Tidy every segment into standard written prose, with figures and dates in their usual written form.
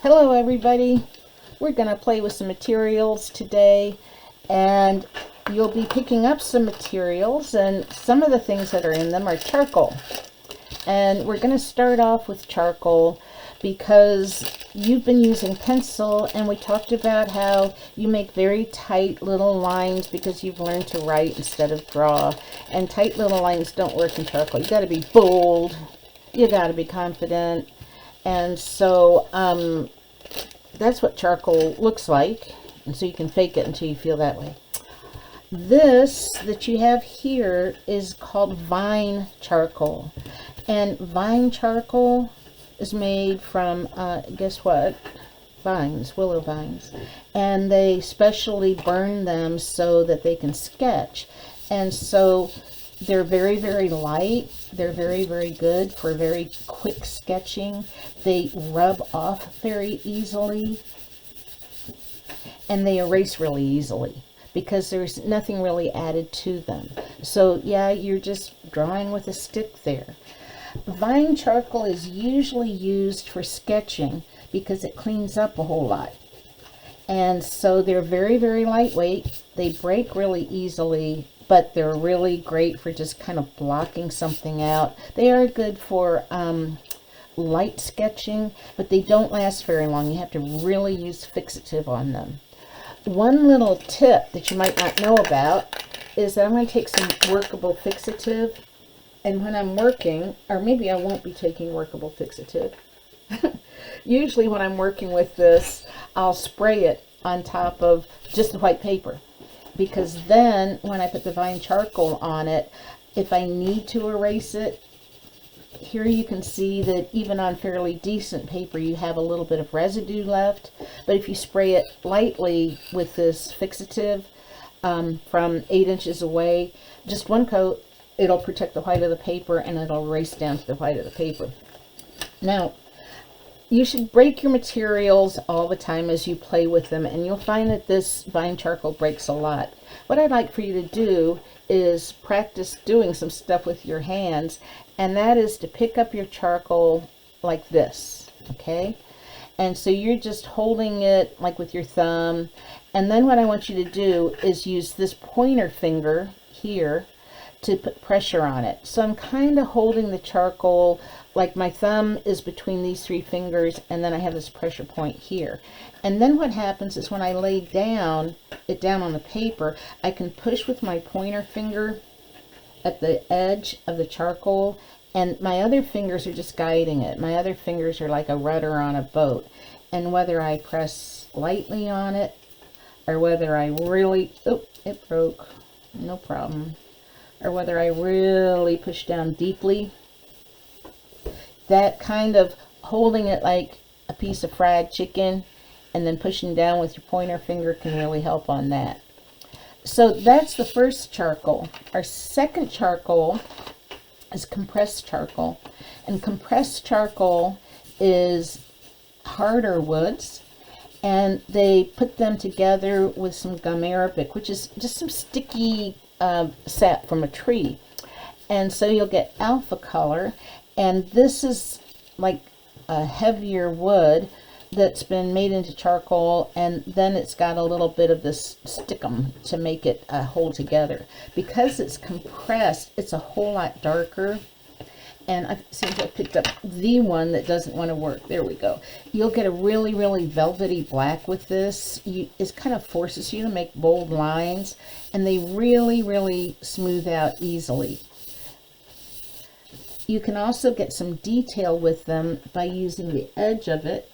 Hello everybody. We're going to play with some materials today, and you'll be picking up some materials, and some of the things that are in them are charcoal. And we're going to start off with charcoal because you've been using pencil, and we talked about how you make very tight little lines because you've learned to write instead of draw, and tight little lines don't work in charcoal. You got to be bold, you got to be confident, and so that's what charcoal looks like, and so you can fake it until you feel that way. This that you have here is called vine charcoal, and vine charcoal is made from guess what, vines, willow vines, and they specially burn them so that they can sketch. And so they're very, very light. They're very, very good for very quick sketching. They rub off very easily, and they erase really easily because there's nothing really added to them. So yeah, you're just drawing with a stick there. Vine charcoal is usually used for sketching because it cleans up a whole lot. And so they're very, very lightweight. They break really easily, but they're really great for just kind of blocking something out. They are good for light sketching, but they don't last very long. You have to really use fixative on them. One little tip that you might not know about is that I'm going to take some workable fixative, and when I'm working, or maybe I won't be taking workable fixative. Usually when I'm working with this, I'll spray it on top of just the white paper, because then when I put the vine charcoal on it, if I need to erase it, here you can see that even on fairly decent paper you have a little bit of residue left. But if you spray it lightly with this fixative from 8 inches away, just one coat, it'll protect the white of the paper and it'll erase down to the white of the paper. Now, you should break your materials all the time as you play with them, and you'll find that this vine charcoal breaks a lot. What I'd like for you to do is practice doing some stuff with your hands, and that is to pick up your charcoal like this, okay? And so you're just holding it like with your thumb, and then what I want you to do is use this pointer finger here to put pressure on it. So I'm kind of holding the charcoal like my thumb is between these 3 fingers, and then I have this pressure point here. And then what happens is when I lay it down on the paper, I can push with my pointer finger at the edge of the charcoal, and my other fingers are just guiding it. My other fingers are like a rudder on a boat. And whether I press lightly on it or whether I really, oh, it broke, no problem, or whether I really push down deeply, that kind of holding it like a piece of fried chicken and then pushing down with your pointer finger can really help on that. So that's the first charcoal. Our second charcoal is compressed charcoal, and compressed charcoal is harder woods, and they put them together with some gum arabic, which is just some sticky sap from a tree, and so you'll get alpha color. And this is like a heavier wood that's been made into charcoal, and then it's got a little bit of this stickum to make it hold together. Because it's compressed, it's a whole lot darker, and I seem to have picked up the one that doesn't want to work. There we go. You'll get a really, really velvety black with this. It kind of forces you to make bold lines, and they really, really smooth out easily. You can also get some detail with them by using the edge of it,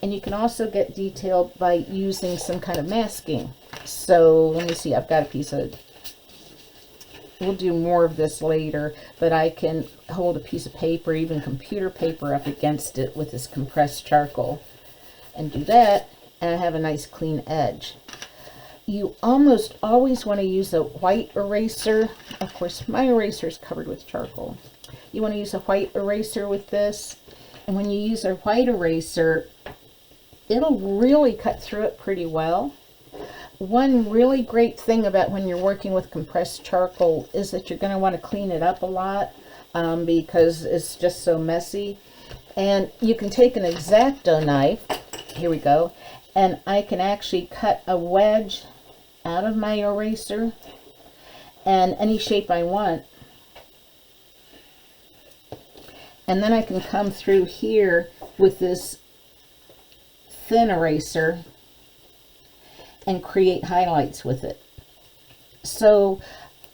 and you can also get detail by using some kind of masking. So let me see, I've got a piece of, we'll do more of this later, but I can hold a piece of paper, even computer paper, up against it with this compressed charcoal and do that, and I have a nice clean edge. You almost always want to use a white eraser. Of course, my eraser is covered with charcoal. You want to use a white eraser with this, and when you use a white eraser, it'll really cut through it pretty well. One really great thing about when you're working with compressed charcoal is that you're going to want to clean it up a lot because it's just so messy. And you can take an X-Acto knife, here we go, and I can actually cut a wedge out of my eraser and any shape I want. And then I can come through here with this thin eraser and create highlights with it. So,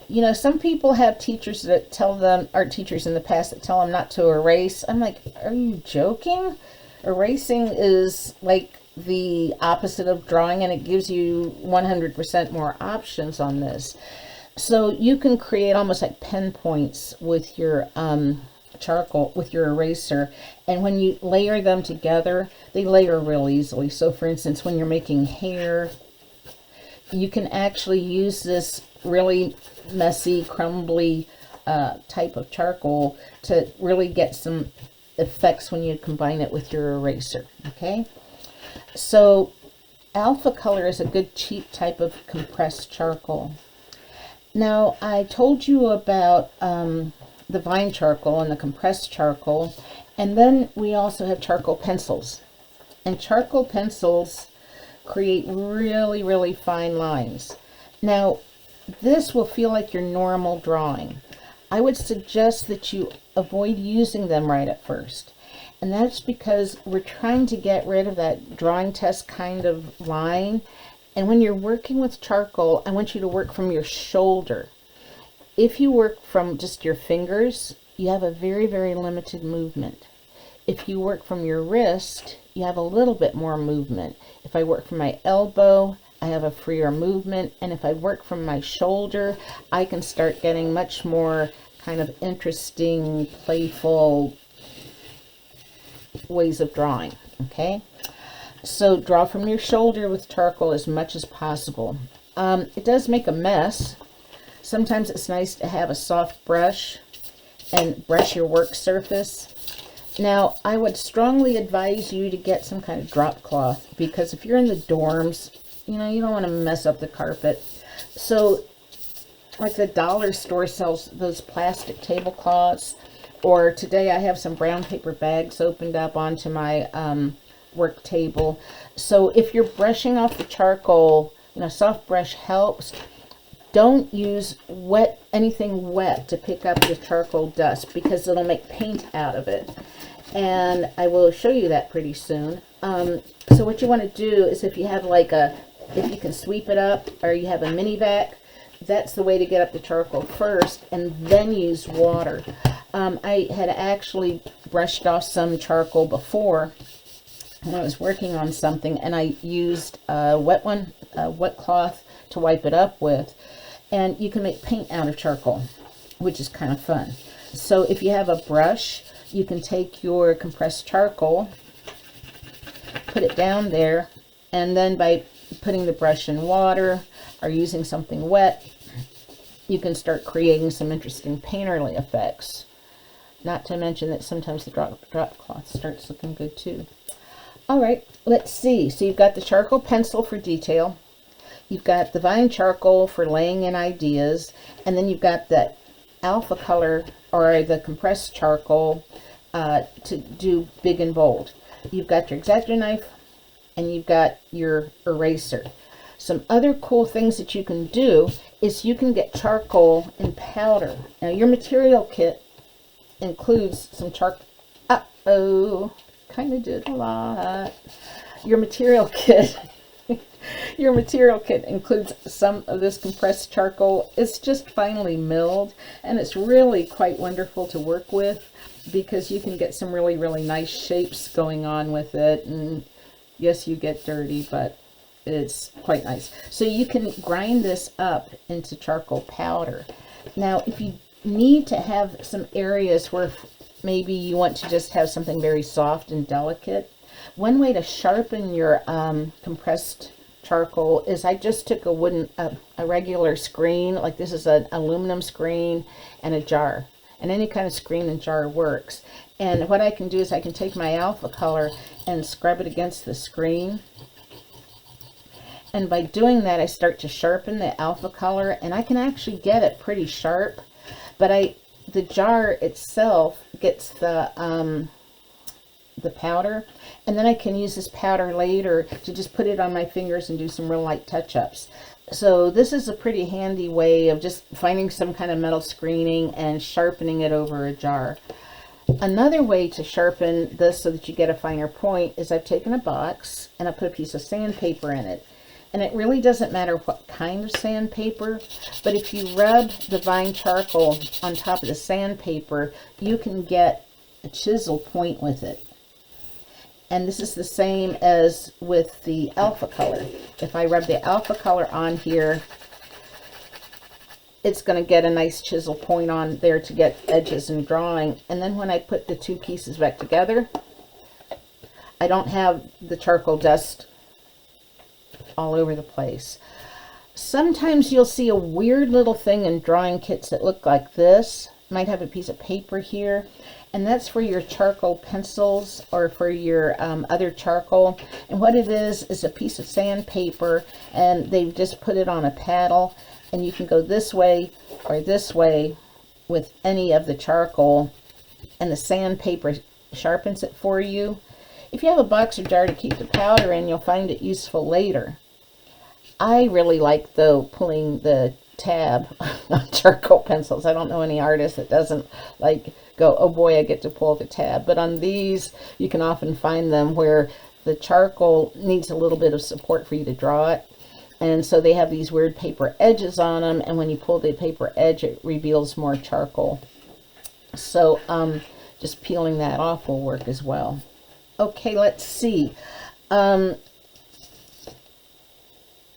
you know, some people have teachers that tell them, art teachers in the past that tell them not to erase. I'm like, are you joking? Erasing is like the opposite of drawing, and it gives you 100% more options on this. So you can create almost like pen points with your charcoal, with your eraser, and when you layer them together, they layer real easily. So for instance, when you're making hair, you can actually use this really messy, crumbly type of charcoal to really get some effects when you combine it with your eraser. Okay, so Alpha Color is a good cheap type of compressed charcoal. Now, I told you about the vine charcoal and the compressed charcoal, and then we also have charcoal pencils. And charcoal pencils create really, really fine lines. Now, this will feel like your normal drawing. I would suggest that you avoid using them right at first. And that's because we're trying to get rid of that drawing test kind of line. And when you're working with charcoal, I want you to work from your shoulder. If you work from just your fingers, you have a very, very limited movement. If you work from your wrist, you have a little bit more movement. If I work from my elbow, I have a freer movement. And if I work from my shoulder, I can start getting much more kind of interesting, playful ways of drawing. Okay? So draw from your shoulder with charcoal as much as possible. It does make a mess. Sometimes it's nice to have a soft brush and brush your work surface. Now, I would strongly advise you to get some kind of drop cloth, because if you're in the dorms, you know, you don't want to mess up the carpet. So, like the dollar store sells those plastic tablecloths, or today I have some brown paper bags opened up onto my work table. So if you're brushing off the charcoal, you know, soft brush helps. Don't use anything wet to pick up the charcoal dust, because it'll make paint out of it. And I will show you that pretty soon. So what you want to do is, if you have like if you can sweep it up, or you have a mini vac, that's the way to get up the charcoal first, and then use water. I had actually brushed off some charcoal before when I was working on something, and I used a wet cloth to wipe it up with. And you can make paint out of charcoal, which is kind of fun. So if you have a brush, you can take your compressed charcoal, put it down there, and then by putting the brush in water or using something wet, you can start creating some interesting painterly effects. Not to mention that sometimes the drop cloth starts looking good too. All right, let's see. So you've got the charcoal pencil for detail. You've got the vine charcoal for laying in ideas, and then you've got the Alpha Color, or the compressed charcoal, to do big and bold. You've got your X-Acto knife, and you've got your eraser. Some other cool things that you can do is you can get charcoal in powder. Now, your material kit includes some charcoal. Uh-oh, kind of did a lot. Your material kit includes some of this compressed charcoal. It's just finely milled, and it's really quite wonderful to work with, because you can get some really, really nice shapes going on with it. And yes, you get dirty, but it's quite nice. So you can grind this up into charcoal powder. Now, if you need to have some areas where maybe you want to just have something very soft and delicate, one way to sharpen your compressed charcoal is, I just took a regular screen, like this is an aluminum screen, and a jar. And any kind of screen and jar works. And what I can do is I can take my Alpha Color and scrub it against the screen. And by doing that, I start to sharpen the Alpha Color, and I can actually get it pretty sharp. But the jar itself gets the the powder, and then I can use this powder later to just put it on my fingers and do some real light touch-ups. So this is a pretty handy way of just finding some kind of metal screening and sharpening it over a jar. Another way to sharpen this so that you get a finer point is I've taken a box and I put a piece of sandpaper in it. And it really doesn't matter what kind of sandpaper, but if you rub the Vine charcoal on top of the sandpaper, you can get a chisel point with it. And this is the same as with the Alpha Color. If I rub the Alpha Color on here, it's going to get a nice chisel point on there to get edges and drawing. And then when I put the two pieces back together, I don't have the charcoal dust all over the place. Sometimes you'll see a weird little thing in drawing kits that look like this. Might have a piece of paper here, and that's for your charcoal pencils or for your other charcoal. And what it is a piece of sandpaper, and they've just put it on a paddle, and you can go this way or this way with any of the charcoal, and the sandpaper sharpens it for you. If you have a box or jar to keep the powder in, you'll find it useful later. I really like, though, pulling the tab on charcoal pencils. I don't know any artist that doesn't like go, oh boy, I get to pull the tab. But on these, you can often find them where the charcoal needs a little bit of support for you to draw it. And so they have these weird paper edges on them, and when you pull the paper edge, it reveals more charcoal. So just peeling that off will work as well. Okay, let's see.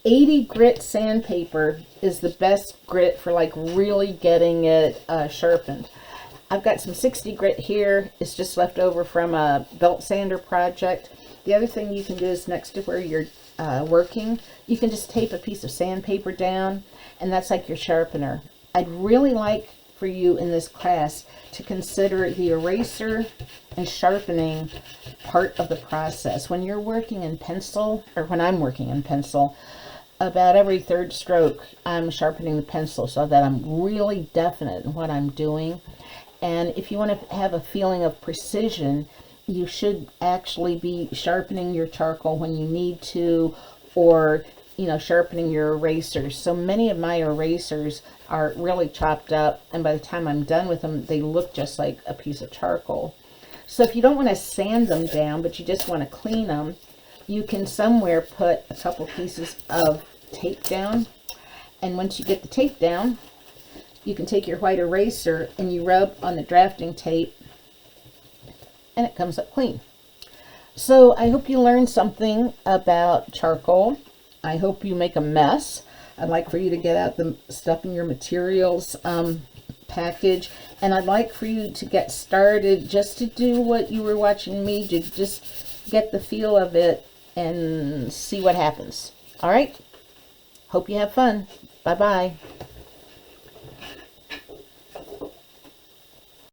80 grit sandpaper is the best grit for like really getting it sharpened. I've got some 60 grit here. It's just left over from a belt sander project. The other thing you can do is next to where you're working, you can just tape a piece of sandpaper down, and that's like your sharpener. I'd really like for you in this class to consider the eraser and sharpening part of the process. When you're working in pencil, or when I'm working in pencil, about every third stroke I'm sharpening the pencil so that I'm really definite in what I'm doing. And if you want to have a feeling of precision, you should actually be sharpening your charcoal when you need to, or sharpening your erasers. So many of my erasers are really chopped up, and by the time I'm done with them, they look just like a piece of charcoal. So if you don't want to sand them down, but you just want to clean them, you can somewhere put a couple pieces of tape down. And once you get the tape down, you can take your white eraser and you rub on the drafting tape, and it comes up clean. So I hope you learned something about charcoal. I hope you make a mess. I'd like for you to get out the stuff in your materials package, and I'd like for you to get started just to do what you were watching me do, just get the feel of it and see what happens. All right? Hope you have fun. Bye-bye.